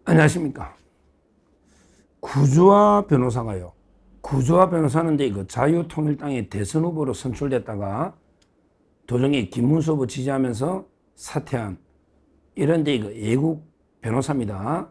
안녕하십니까. 구주화 변호사가요. 구주화 변호사는 이제 자유통일당의 대선 후보로 선출됐다가 도중에 김문수 후보 지지하면서 사퇴한 이런 애국 변호사입니다.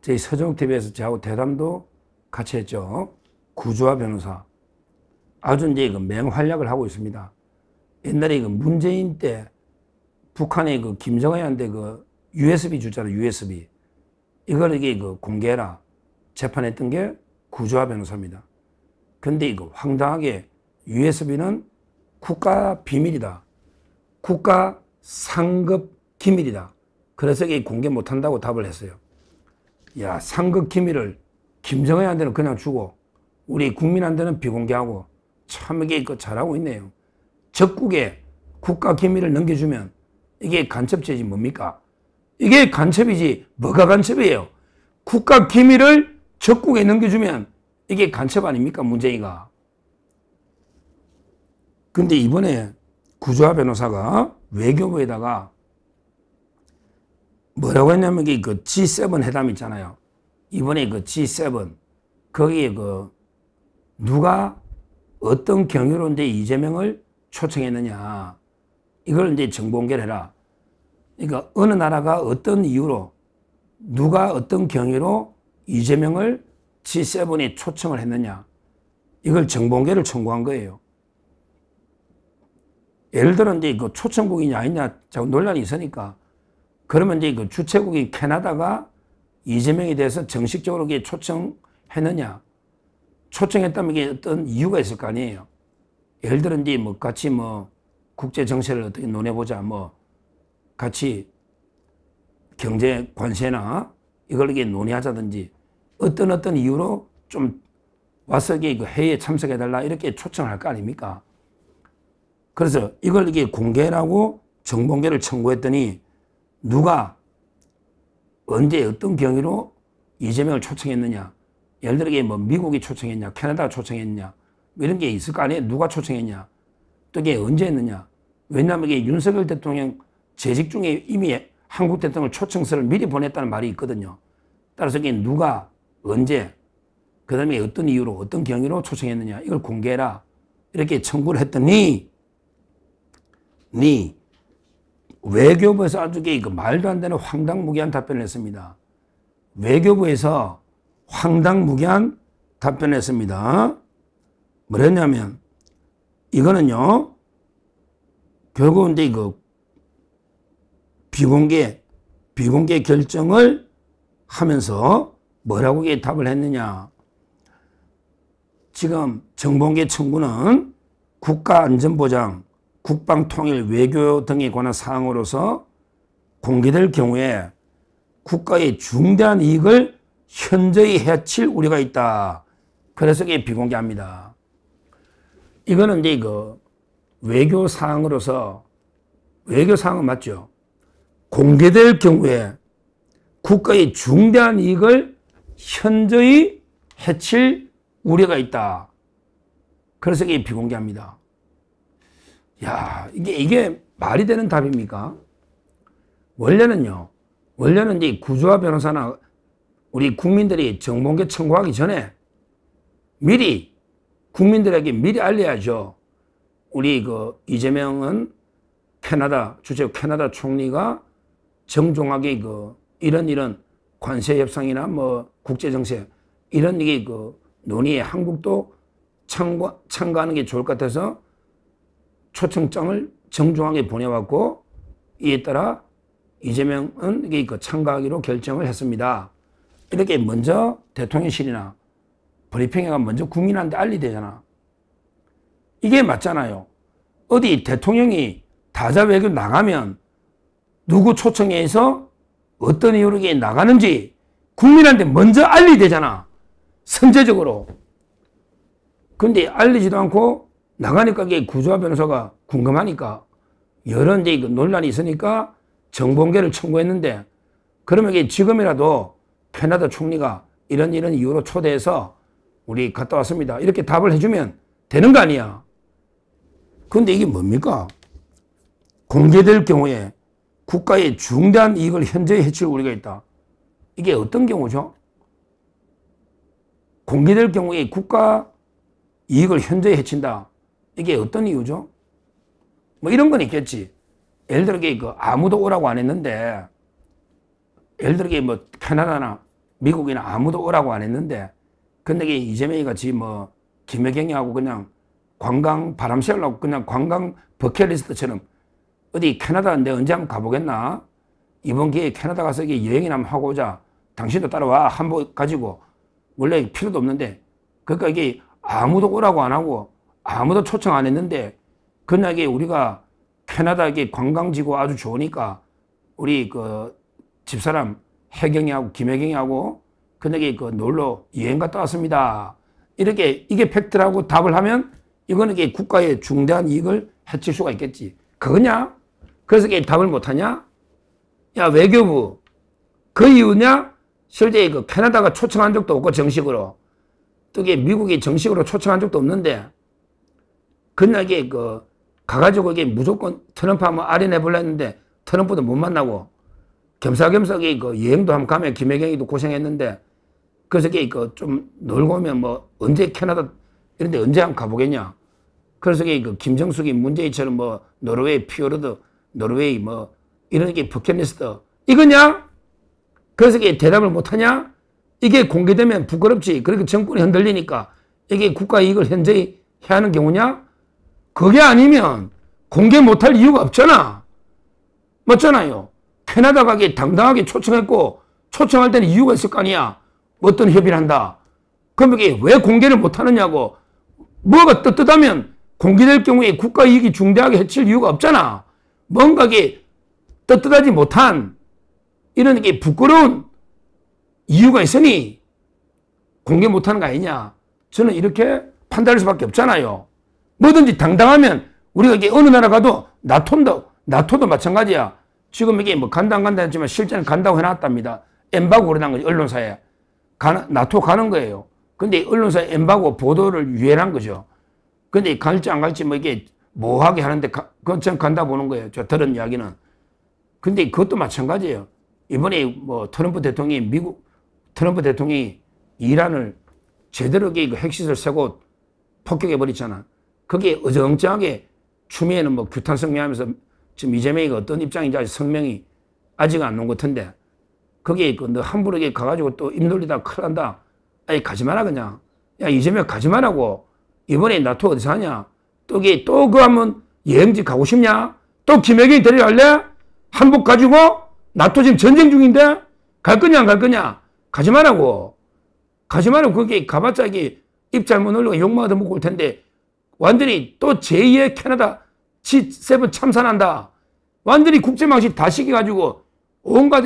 저희 서정TV에서 저하고 대담도 같이 했죠. 구주화 변호사. 아주 이제 맹활약을 하고 있습니다. 옛날에 문재인 때 북한의 김정은한테 USB 줬잖아요. USB. 이걸 공개해라. 재판했던 게 구주화 변호사입니다. 근데 황당하게 USB는 국가 비밀이다. 국가 상급 기밀이다. 그래서 이게 공개 못한다고 답을 했어요. 야, 상급 기밀을 김정은한테는 그냥 주고 우리 국민한테는 비공개하고 참 이게 잘하고 있네요. 적국에 국가 기밀을 넘겨주면 이게 간첩죄지 뭡니까? 이게 간첩이지 뭐가 간첩이에요? 국가 기밀을 적국에 넘겨주면 이게 간첩 아닙니까? 문재인이가. 근데 이번에 구주화 변호사가 외교부에다가 뭐라고 했냐면 G7 회담 있잖아요. 이번에 G7 거기에 누가 어떤 경위로 이제 이재명을 초청했느냐 이걸 이제 정보공개를 해라. 그러니까 어느 나라가 어떤 이유로 누가 어떤 경위로 이재명을 G7에 초청을 했느냐 이걸 정보공개를 청구한 거예요. 예를 들어 이제 초청국이냐 아니냐 자꾸 논란이 있으니까 그러면 이제 주최국인 캐나다가 이재명에 대해서 정식적으로 초청했느냐 초청했다면 이게 어떤 이유가 있을 거 아니에요. 예를 들어 이제 같이 국제 정세를 어떻게 논해보자 같이 경제 관세나 이걸 논의하자든지 어떤 이유로 좀 와서 회의에 참석해달라 이렇게 초청할 거 아닙니까? 그래서 이걸 공개라고 정보공개를 청구했더니 누가 언제 어떤 경위로 이재명을 초청했느냐 예를 들어 미국이 초청했냐 캐나다가 초청했냐 이런 게 있을 거 아니에요. 누가 초청했냐 또 이게 언제 했느냐. 왜냐하면 이게 윤석열 대통령 재직 중에 이미 한국 대통령 초청서를 미리 보냈다는 말이 있거든요. 따라서 이게 누가 언제 그 다음에 어떤 이유로 어떤 경위로 초청했느냐 이걸 공개해라 이렇게 청구를 했더니 외교부에서 아주 말도 안 되는 황당무계한 답변을 했습니다. 외교부에서 황당무계한 답변을 했습니다. 뭐랬냐면 이거는요 결국은 이제 비공개 결정을 하면서 뭐라고 답을 했느냐. 지금 정보공개 청구는 국가안전보장, 국방통일, 외교 등에 관한 사항으로서 공개될 경우에 국가의 중대한 이익을 현저히 해칠 우려가 있다. 그래서 이게 비공개합니다. 이거는 이제 외교 사항으로서 외교 사항은 맞죠. 공개될 경우에 국가의 중대한 이익을 현저히 해칠 우려가 있다. 그래서 이게 비공개합니다. 야, 이게 말이 되는 답입니까? 원래는 이제 구주화 변호사나 우리 국민들이 정보공개 청구하기 전에 미리 국민들에게 미리 알려야죠. 우리 이재명은 주최국 캐나다 총리가 정중하게 이런 관세 협상이나 국제 정세 이런 논의에 한국도 참가하는 게 좋을 것 같아서 초청장을 정중하게 보내왔고 이에 따라 이재명은 참가하기로 결정을 했습니다. 이렇게 먼저 대통령실이나 브리핑회가 먼저 국민한테 알리되잖아. 이게 맞잖아요. 어디 대통령이 다자 외교 나가면 누구 초청에 해서 어떤 이유로 나가는지 국민한테 먼저 알리되잖아. 선제적으로. 근데 알리지도 않고 나가니까 이게 구주화 변호사가 궁금하니까 여러 이제 논란이 있으니까 정보공개를 청구했는데 그러면 이게 지금이라도 캐나다 총리가 이런 이유로 초대해서 우리 갔다 왔습니다. 이렇게 답을 해주면 되는 거 아니야. 근데 이게 뭡니까? 공개될 경우에 국가의 중대한 이익을 현저히 해칠 우려가 있다. 이게 어떤 경우죠? 공개될 경우에 국가 이익을 현저히 해친다. 이게 어떤 이유죠? 뭐 이런 건 있겠지. 예를 들어 그 아무도 오라고 안 했는데, 예를 들어 뭐 캐나다나 미국이나 아무도 오라고 안 했는데, 근데 이재명이 같이 뭐 김혜경이하고 그냥 관광 바람 쐬려고 그냥 관광 버킷리스트처럼 어디 캐나다 내가 언제 한번 가보겠나? 이번 기회에 캐나다 가서 여행이나 한번 하고 오자. 당신도 따라와. 한복 가지고. 원래 필요도 없는데. 그러니까 이게 아무도 오라고 안 하고 아무도 초청 안 했는데 그날 우리가 캐나다 관광지고 아주 좋으니까 우리 그 집사람 혜경이하고 김혜경이하고 그날 놀러 여행 갔다 왔습니다. 이렇게 이게 팩트라고 답을 하면 이거는 국가의 중대한 이익을 해칠 수가 있겠지. 그거냐? 그래서 답을 못하냐? 야, 외교부. 그 이유냐? 실제 캐나다가 초청한 적도 없고, 정식으로. 또 미국이 정식으로 초청한 적도 없는데, 그날 가가지고 무조건 트럼프 한번 아련해보려 했는데, 트럼프도 못 만나고, 겸사겸사 여행도 한번 가면 김혜경이도 고생했는데, 그래서 좀 놀고 오면 뭐, 언제 캐나다, 이런 데 언제 한번 가보겠냐? 그래서 김정숙이 문재인처럼 뭐, 노르웨이 피오르드, 노르웨이 뭐 이런 버킷리스트 이거냐? 그래서 대답을 못하냐? 이게 공개되면 부끄럽지. 그러니까 정권이 흔들리니까 이게 국가 이익을 현저히 해야 하는 경우냐? 그게 아니면 공개 못할 이유가 없잖아. 맞잖아요. 캐나다가 당당하게 초청했고 초청할 때는 이유가 있을 거 아니야. 어떤 협의를 한다. 그럼 이게 왜 공개를 못하느냐고. 뭐가 떳떳하면 공개될 경우에 국가 이익이 중대하게 해칠 이유가 없잖아. 뭔가 떳떳하지 못한 이런 부끄러운 이유가 있으니 공개 못하는 거 아니냐. 저는 이렇게 판단할 수밖에 없잖아요. 뭐든지 당당하면 우리가 어느 나라 가도 나토도 마찬가지야. 지금 이게 뭐 간다 안 간다 했지만 실제는 간다고 해놨답니다. 엠바고 그러는 거지. 언론사에. 나토 가는 거예요. 근데 언론사에 엠바고 보도를 유예한 거죠. 근데 갈지 안 갈지 뭐 이게 뭐하게 하는데 그건 전 간다 보는 거예요. 저 들은 이야기는. 근데 그것도 마찬가지예요. 이번에 뭐 트럼프 대통령이 이란을 제대로 핵시설 세고 폭격해버렸잖아. 그게 어정쩡하게 추미애는 뭐 규탄 성명하면서 지금 이재명이가 어떤 입장인지 아직 성명이 아직 안 나온 것 같은데 거기에 너 함부로 가가지고 또 입 놀리다 큰일 난다. 아니 가지 마라 그냥. 야 이재명 가지 마라고. 이번에 나토 어디서 하냐. 또 그거 하면 여행지 가고 싶냐? 또 김혜경이 데려갈래? 한복 가지고? 나토 지금 전쟁 중인데? 갈 거냐 안 갈 거냐? 가지 말라고. 가지 말라고. 거기 가봤자 입 잘못 놀리고 욕만 얻어먹고 올 텐데 완전히 또 제2의 캐나다 G7 참산한다. 완전히 국제망신 다 시켜가지고 온갖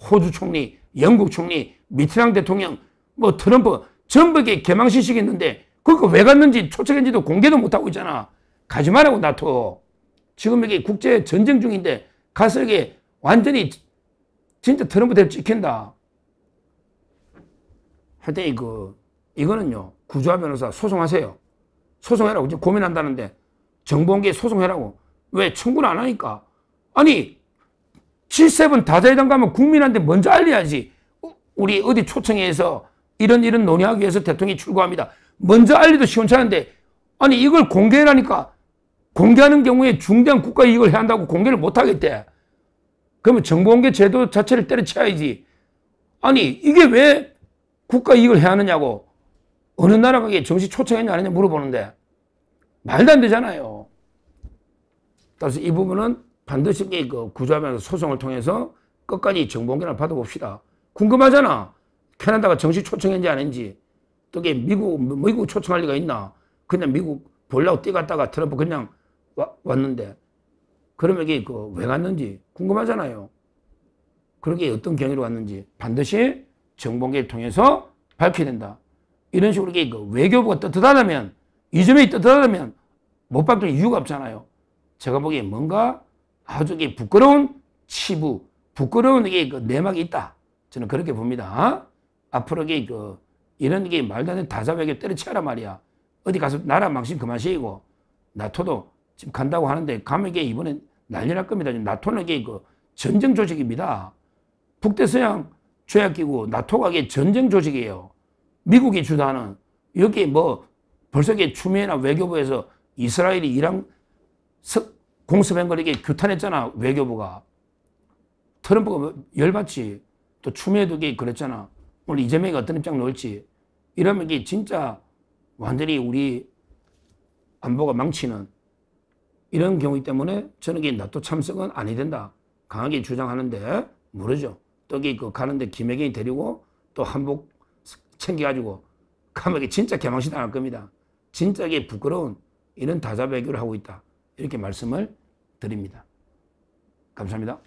호주 총리, 영국 총리, 미트랑 대통령, 뭐 트럼프 전부 개망신 시켰는데 그거 왜 갔는지 초청했는지도 공개도 못하고 있잖아. 가지 말라고 나토. 지금 국제 전쟁 중인데 가서 완전히 진짜 트럼프 대로 찍힌다. 하여튼 이거는요. 구조화 변호사 소송하세요. 소송해라고. 지금 고민한다는데 정보원계 소송해라고. 왜 청구를 안 하니까. 아니 G7 다자회담 가면 국민한테 먼저 알려야지. 우리 어디 초청해서 이런 논의하기 위해서 대통령이 출고합니다. 먼저 알리도 시원찮은데 아니 이걸 공개하니까 공개하는 경우에 중대한 국가 이익을 해야 한다고 공개를 못 하겠대. 그러면 정보공개 제도 자체를 때려쳐야지. 아니 이게 왜 국가 이익을 해야 하느냐고. 어느 나라가 정식 초청했냐 안 했냐 물어보는데 말도 안 되잖아요. 따라서 이 부분은 반드시 구조하면서 소송을 통해서 끝까지 정보공개를 받아봅시다. 궁금하잖아. 캐나다가 정식 초청했는지 안 했는지. 또 미국 초청할 리가 있나. 그냥 미국 보려고 뛰갔다가 트럼프 그냥 왔는데 그러면 왜 갔는지 궁금하잖아요. 그렇게 어떤 경위로 왔는지 반드시 정보공개를 통해서 밝혀야 된다. 이런 식으로 외교부가 떳떳하다면 이재명이 떳떳하다면 못 밝힐 이유가 없잖아요. 제가 보기에 뭔가 아주 부끄러운 치부, 부끄러운 내막이 있다. 저는 그렇게 봅니다. 앞으로 이런 말도 안 되는 다자외교 때려치워라 말이야. 어디 가서 나라 망신 그만 시키고 나토도 지금 간다고 하는데 가면 이번엔 난리 날 겁니다. 나토는 전쟁 조직입니다. 북대서양 조약기구, 나토가 이게 전쟁 조직이에요. 미국이 주도하는. 여기 뭐 벌써 이게 추미애나 외교부에서 이스라엘이 이랑 공습한 걸 이게 규탄했잖아, 외교부가. 트럼프가 열받지. 또 추미애도 이게 그랬잖아. 오늘 이재명이 어떤 입장 놓을지. 이러면 이게 진짜 완전히 우리 안보가 망치는 이런 경우이기 때문에 저는 이게 나토 참석은 아니 된다. 강하게 주장하는데 모르죠. 또 그 가는데 김혜경이 데리고 또 한복 챙겨가지고 가면 이게 진짜 개망신 당할 겁니다. 진짜 이게 부끄러운 이런 다자외교를 하고 있다. 이렇게 말씀을 드립니다. 감사합니다.